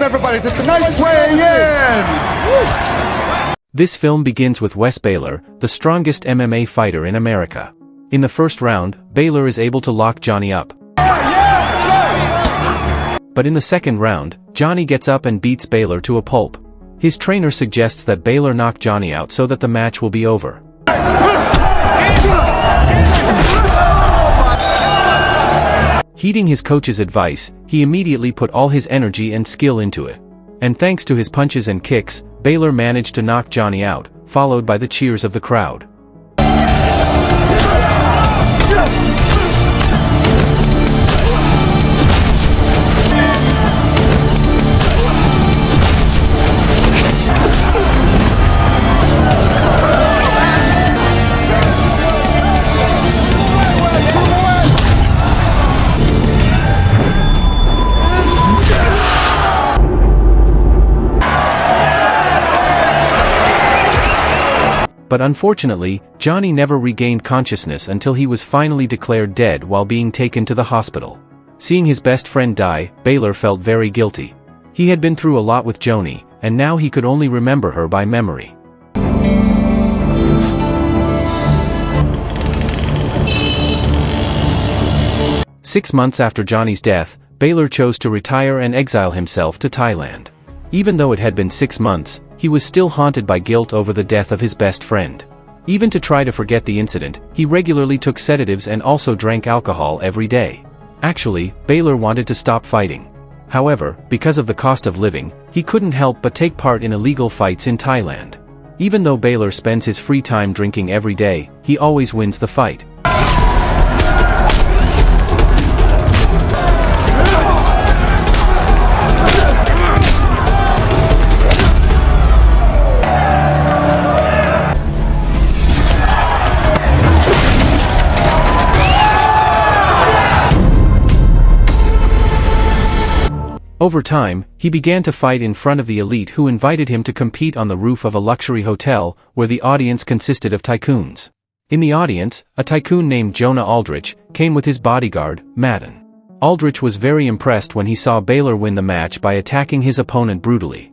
everybody to tonight's weigh-in! This film begins with Wes Baylor, the strongest MMA fighter in America. In the first round, Baylor is able to lock Johnny up. But in the second round, Johnny gets up and beats Baylor to a pulp. His trainer suggests that Baylor knock Johnny out so that the match will be over. Heeding his coach's advice, he immediately put all his energy and skill into it. And thanks to his punches and kicks, Baylor managed to knock Johnny out, followed by the cheers of the crowd. But unfortunately, Johnny never regained consciousness until he was finally declared dead while being taken to the hospital. Seeing his best friend die, Baylor felt very guilty. He had been through a lot with Joni, and now he could only remember her by memory. Six months after Johnny's death, Baylor chose to retire and exile himself to Thailand. Even though it had been 6 months, he was still haunted by guilt over the death of his best friend. Even to try to forget the incident, he regularly took sedatives and also drank alcohol every day. Actually, Baylor wanted to stop fighting. However, because of the cost of living, he couldn't help but take part in illegal fights in Thailand. Even though Baylor spends his free time drinking every day, he always wins the fight. Over time, he began to fight in front of the elite who invited him to compete on the roof of a luxury hotel, where the audience consisted of tycoons. In the audience, a tycoon named Jonah Aldrich came with his bodyguard, Madden. Aldrich was very impressed when he saw Baylor win the match by attacking his opponent brutally.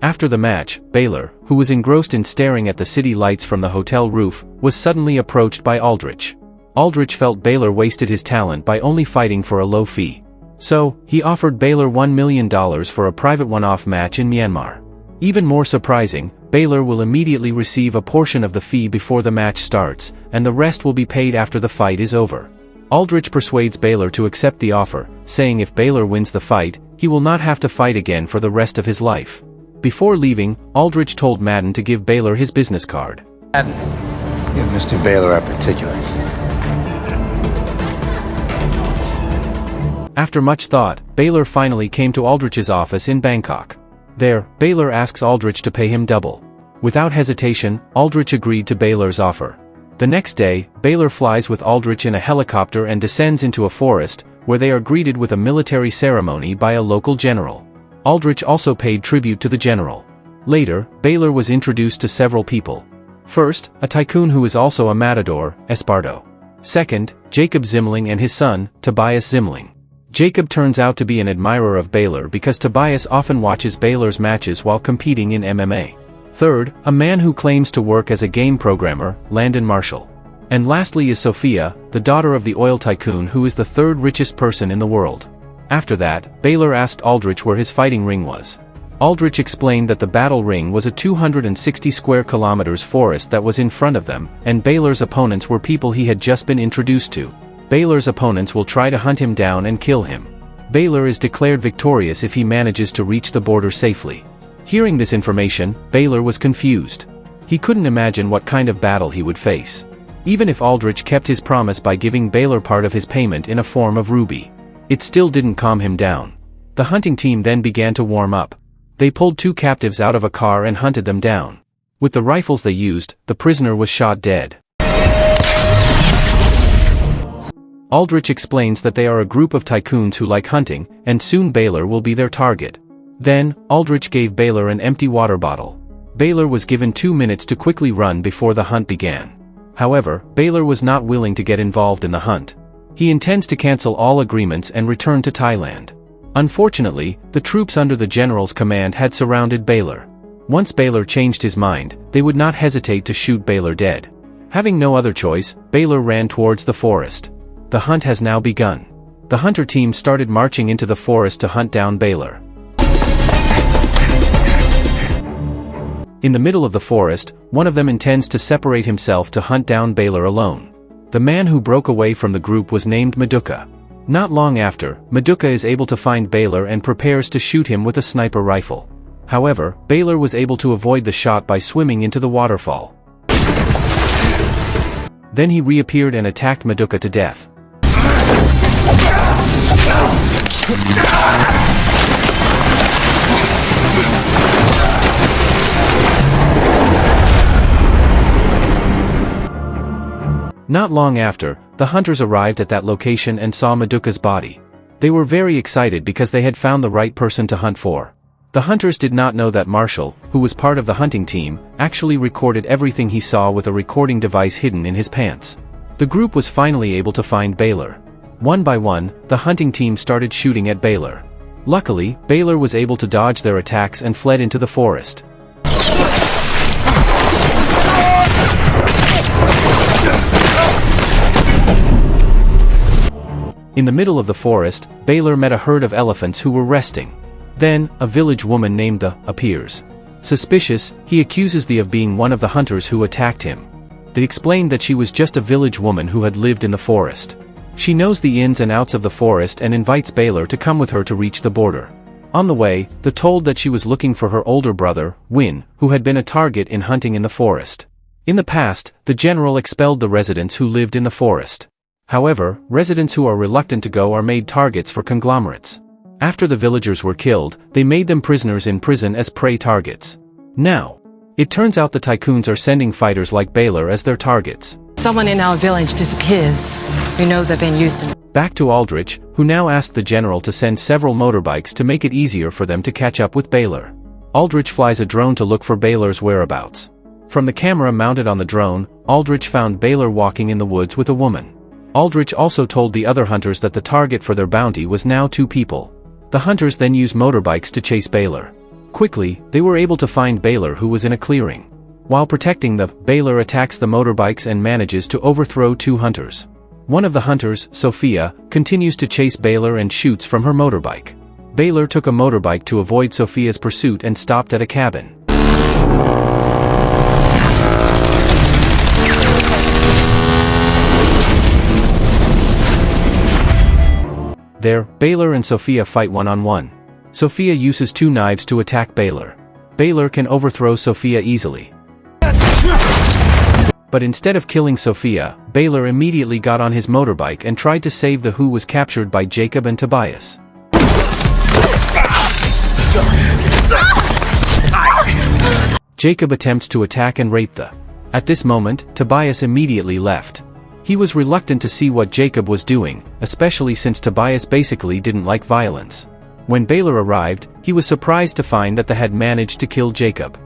After the match, Baylor, who was engrossed in staring at the city lights from the hotel roof, was suddenly approached by Aldrich. Aldrich felt Baylor wasted his talent by only fighting for a low fee. So, he offered Baylor $1 million for a private one-off match in Myanmar. Even more surprising, Baylor will immediately receive a portion of the fee before the match starts, and the rest will be paid after the fight is over. Aldrich persuades Baylor to accept the offer, saying if Baylor wins the fight, he will not have to fight again for the rest of his life. Before leaving, Aldrich told Madden to give Baylor his business card. Madden, give Mr. Baylor our particulars. After much thought, Baylor finally came to Aldrich's office in Bangkok. There, Baylor asks Aldrich to pay him double. Without hesitation, Aldrich agreed to Baylor's offer. The next day, Baylor flies with Aldrich in a helicopter and descends into a forest, where they are greeted with a military ceremony by a local general. Aldrich also paid tribute to the general. Later, Baylor was introduced to several people. First, a tycoon who is also a matador, Espardo. Second, Jacob Zimling and his son, Tobias Zimling. Jacob turns out to be an admirer of Baylor because Tobias often watches Baylor's matches while competing in MMA. Third, a man who claims to work as a game programmer, Landon Marshall. And lastly is Sophia, the daughter of the oil tycoon who is the third richest person in the world. After that, Baylor asked Aldrich where his fighting ring was. Aldrich explained that the battle ring was a 260 square kilometers forest that was in front of them, and Baylor's opponents were people he had just been introduced to. Baylor's opponents will try to hunt him down and kill him. Baylor is declared victorious if he manages to reach the border safely. Hearing this information, Baylor was confused. He couldn't imagine what kind of battle he would face. Even if Aldrich kept his promise by giving Baylor part of his payment in a form of ruby, it still didn't calm him down. The hunting team then began to warm up. They pulled 2 captives out of a car and hunted them down. With the rifles they used, the prisoner was shot dead. Aldrich explains that they are a group of tycoons who like hunting, and soon Baylor will be their target. Then, Aldrich gave Baylor an empty water bottle. Baylor was given 2 minutes to quickly run before the hunt began. However, Baylor was not willing to get involved in the hunt. He intends to cancel all agreements and return to Thailand. Unfortunately, the troops under the general's command had surrounded Baylor. Once Baylor changed his mind, they would not hesitate to shoot Baylor dead. Having no other choice, Baylor ran towards the forest. The hunt has now begun. The hunter team started marching into the forest to hunt down Baylor. In the middle of the forest, one of them intends to separate himself to hunt down Baylor alone. The man who broke away from the group was named Maduka. Not long after, Maduka is able to find Baylor and prepares to shoot him with a sniper rifle. However, Baylor was able to avoid the shot by swimming into the waterfall. Then he reappeared and attacked Maduka to death. Not long after, the hunters arrived at that location and saw Maduka's body. They were very excited because they had found the right person to hunt for. The hunters did not know that Marshall, who was part of the hunting team, actually recorded everything he saw with a recording device hidden in his pants. The group was finally able to find Baylor. One by one, the hunting team started shooting at Baylor. Luckily, Baylor was able to dodge their attacks and fled into the forest. In the middle of the forest, Baylor met a herd of elephants who were resting. Then, a village woman named The appears. Suspicious, he accuses the of being one of the hunters who attacked him. They explained that she was just a village woman who had lived in the forest. She knows the ins and outs of the forest and invites Baylor to come with her to reach the border. On the way, The told that she was looking for her older brother, Win, who had been a target in hunting in the forest. In the past, the general expelled the residents who lived in the forest. However, residents who are reluctant to go are made targets for conglomerates. After the villagers were killed, they made them prisoners in prison as prey targets. Now, it turns out the tycoons are sending fighters like Baylor as their targets. Someone in our village disappears. We know they've been used in... Back to Aldrich, who now asked the general to send several motorbikes to make it easier for them to catch up with Baylor. Aldrich flies a drone to look for Baylor's whereabouts. From the camera mounted on the drone, Aldrich found Baylor walking in the woods with a woman. Aldrich also told the other hunters that the target for their bounty was now 2 people. The hunters then used motorbikes to chase Baylor. Quickly, they were able to find Baylor, who was in a clearing. While protecting Baylor attacks the motorbikes and manages to overthrow 2 hunters. One of the hunters, Sophia, continues to chase Baylor and shoots from her motorbike. Baylor took a motorbike to avoid Sophia's pursuit and stopped at a cabin. There, Baylor and Sophia fight one-on-one. Sophia uses 2 knives to attack Baylor. Baylor can overthrow Sophia easily. But instead of killing Sophia, Baylor immediately got on his motorbike and tried to save the who was captured by Jacob and Tobias. Jacob attempts to attack and rape the. At this moment, Tobias immediately left. He was reluctant to see what Jacob was doing, especially since Tobias basically didn't like violence. When Baylor arrived, he was surprised to find that they had managed to kill Jacob.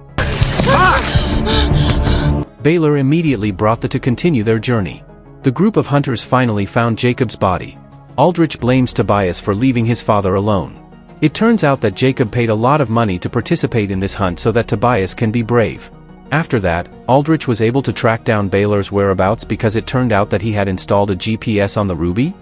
Baylor immediately brought the to continue their journey. The group of hunters finally found Jacob's body. Aldrich blames Tobias for leaving his father alone. It turns out that Jacob paid a lot of money to participate in this hunt so that Tobias can be brave. After that, Aldrich was able to track down Baylor's whereabouts because it turned out that he had installed a GPS on the Ruby.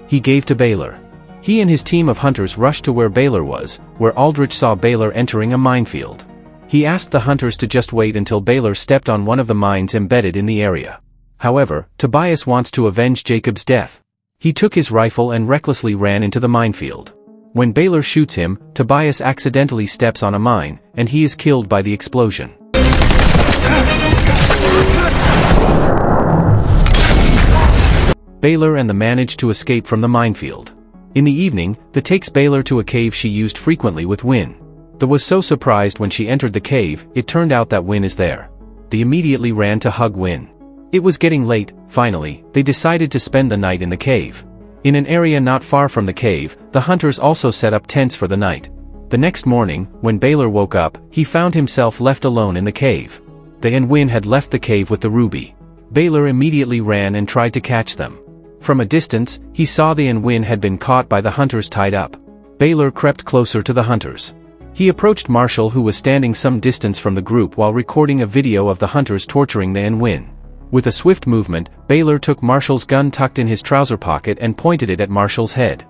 He gave to Baylor. He and his team of hunters rushed to where Baylor was, where Aldrich saw Baylor entering a minefield. He asked the hunters to just wait until Baylor stepped on one of the mines embedded in the area. However, Tobias wants to avenge Jacob's death. He took his rifle and recklessly ran into the minefield. When Baylor shoots him, Tobias accidentally steps on a mine, and he is killed by the explosion. Baylor and the manage to escape from the minefield. In the evening, the takes Baylor to a cave she used frequently with Win. The was so surprised when she entered the cave, it turned out that Win is there. They immediately ran to hug Win. It was getting late. Finally, they decided to spend the night in the cave. In an area not far from the cave, the hunters also set up tents for the night. The next morning, when Baylor woke up, he found himself left alone in the cave. They and Win had left the cave with the ruby. Baylor immediately ran and tried to catch them. From a distance, he saw the N-Win had been caught by the hunters tied up. Baylor crept closer to the hunters. He approached Marshall, who was standing some distance from the group while recording a video of the hunters torturing the N-Win. With a swift movement, Baylor took Marshall's gun tucked in his trouser pocket and pointed it at Marshall's head.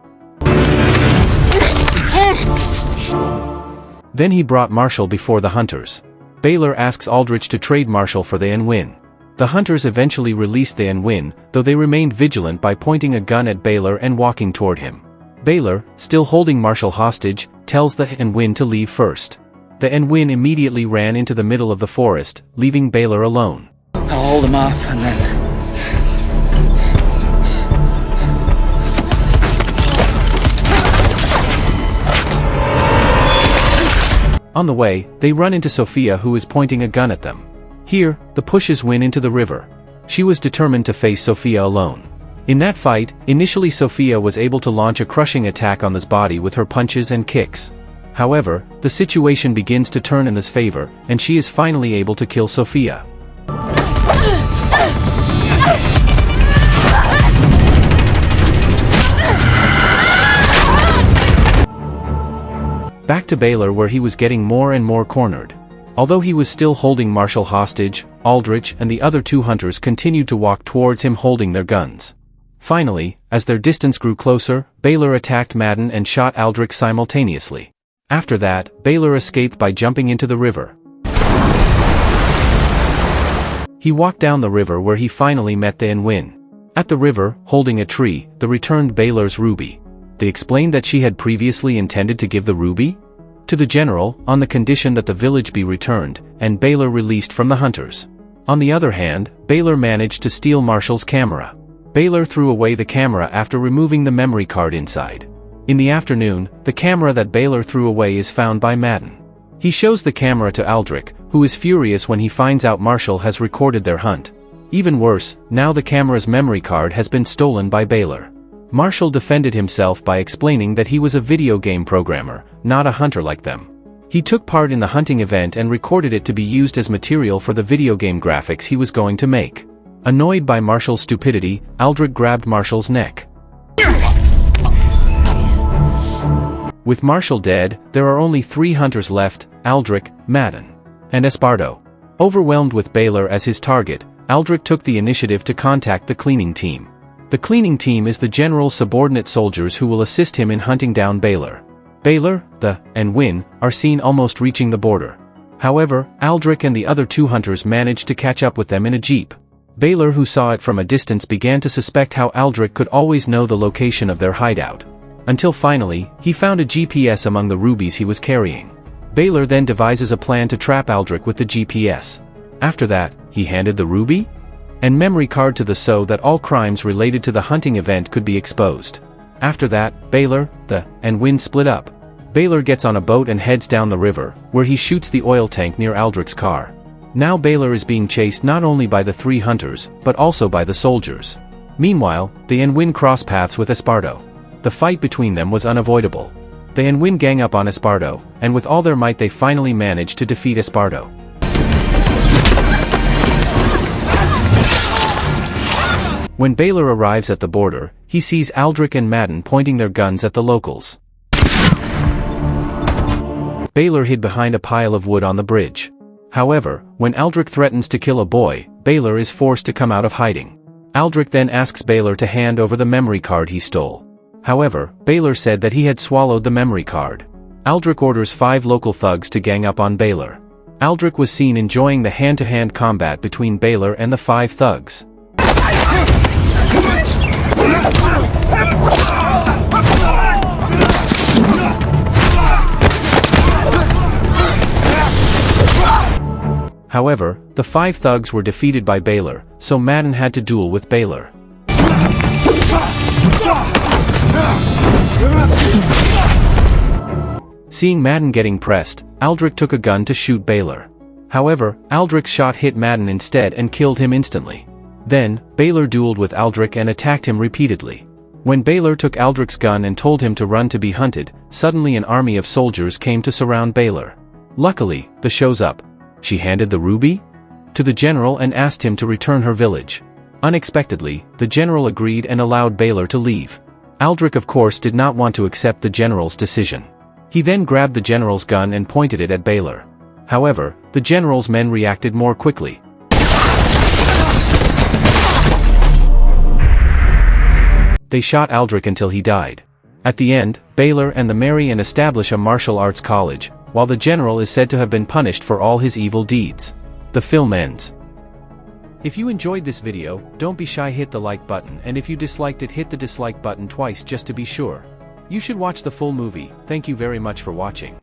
Then he brought Marshall before the hunters. Baylor asks Aldrich to trade Marshall for the N-Win. The hunters eventually released the N-Win, though they remained vigilant by pointing a gun at Baylor and walking toward him. Baylor, still holding Marshall hostage, tells the N-Win to leave first. The N-Win immediately ran into the middle of the forest, leaving Baylor alone. I'll hold him off and then... On the way, they run into Sophia, who is pointing a gun at them. Here, the pushes win into the river. She was determined to face Sophia alone. In that fight, initially Sophia was able to launch a crushing attack on this body with her punches and kicks. However, the situation begins to turn in this favor, and she is finally able to kill Sophia. Back to Baylor, where he was getting more and more cornered. Although he was still holding Marshall hostage, Aldrich and the other two hunters continued to walk towards him holding their guns. Finally, as their distance grew closer, Baylor attacked Madden and shot Aldrich simultaneously. After that, Baylor escaped by jumping into the river. He walked down the river where he finally met the N-Win. At the river, holding a tree, they returned Baylor's ruby. They explained that she had previously intended to give the ruby to the general, on the condition that the village be returned, and Baylor released from the hunters. On the other hand, Baylor managed to steal Marshall's camera. Baylor threw away the camera after removing the memory card inside. In the afternoon, the camera that Baylor threw away is found by Madden. He shows the camera to Aldrich, who is furious when he finds out Marshall has recorded their hunt. Even worse, now the camera's memory card has been stolen by Baylor. Marshall defended himself by explaining that he was a video game programmer, not a hunter like them. He took part in the hunting event and recorded it to be used as material for the video game graphics he was going to make. Annoyed by Marshall's stupidity, Aldrich grabbed Marshall's neck. With Marshall dead, there are only 3 hunters left: Aldrich, Madden, and Espardo. Overwhelmed with Baylor as his target, Aldrich took the initiative to contact the cleaning team. The cleaning team is the general's subordinate soldiers who will assist him in hunting down Baylor. Baylor, the N-Win are seen almost reaching the border. However, Aldrich and the other 2 hunters managed to catch up with them in a jeep. Baylor, who saw it from a distance, began to suspect how Aldrich could always know the location of their hideout. Until finally, he found a GPS among the rubies he was carrying. Baylor then devises a plan to trap Aldrich with the GPS. After that, he handed the ruby and memory card to the so that all crimes related to the hunting event could be exposed. After that, Baylor, the N-Win split up. Baylor gets on a boat and heads down the river, where he shoots the oil tank near Aldrich's car. Now Baylor is being chased not only by the 3 hunters, but also by the soldiers. Meanwhile, the N-Win cross paths with Espardo. The fight between them was unavoidable. The N-Win gang up on Espardo, and with all their might they finally manage to defeat Espardo. When Baylor arrives at the border, he sees Aldrich and Madden pointing their guns at the locals. Baylor hid behind a pile of wood on the bridge. However, when Aldrich threatens to kill a boy, Baylor is forced to come out of hiding. Aldrich then asks Baylor to hand over the memory card he stole. However, Baylor said that he had swallowed the memory card. Aldrich orders 5 local thugs to gang up on Baylor. Aldrich was seen enjoying the hand-to-hand combat between Baylor and the 5 thugs. However, the 5 thugs were defeated by Baylor, so Madden had to duel with Baylor. Seeing Madden getting pressed, Aldrich took a gun to shoot Baylor. However, Aldrich's shot hit Madden instead and killed him instantly. Then, Baylor dueled with Aldrich and attacked him repeatedly. When Baylor took Aldrich's gun and told him to run to be hunted, suddenly an army of soldiers came to surround Baylor. Luckily, the shows up. She handed the ruby to the general and asked him to return her village. Unexpectedly, the general agreed and allowed Baylor to leave. Aldrich of course did not want to accept the general's decision. He then grabbed the general's gun and pointed it at Baylor. However, the general's men reacted more quickly. They shot Aldrich until he died. At the end, Baylor and the marry and establish a martial arts college, while the general is said to have been punished for all his evil deeds. The film ends. If you enjoyed this video, don't be shy, hit the like button, and if you disliked it, hit the dislike button twice just to be sure. You should watch the full movie. Thank you very much for watching.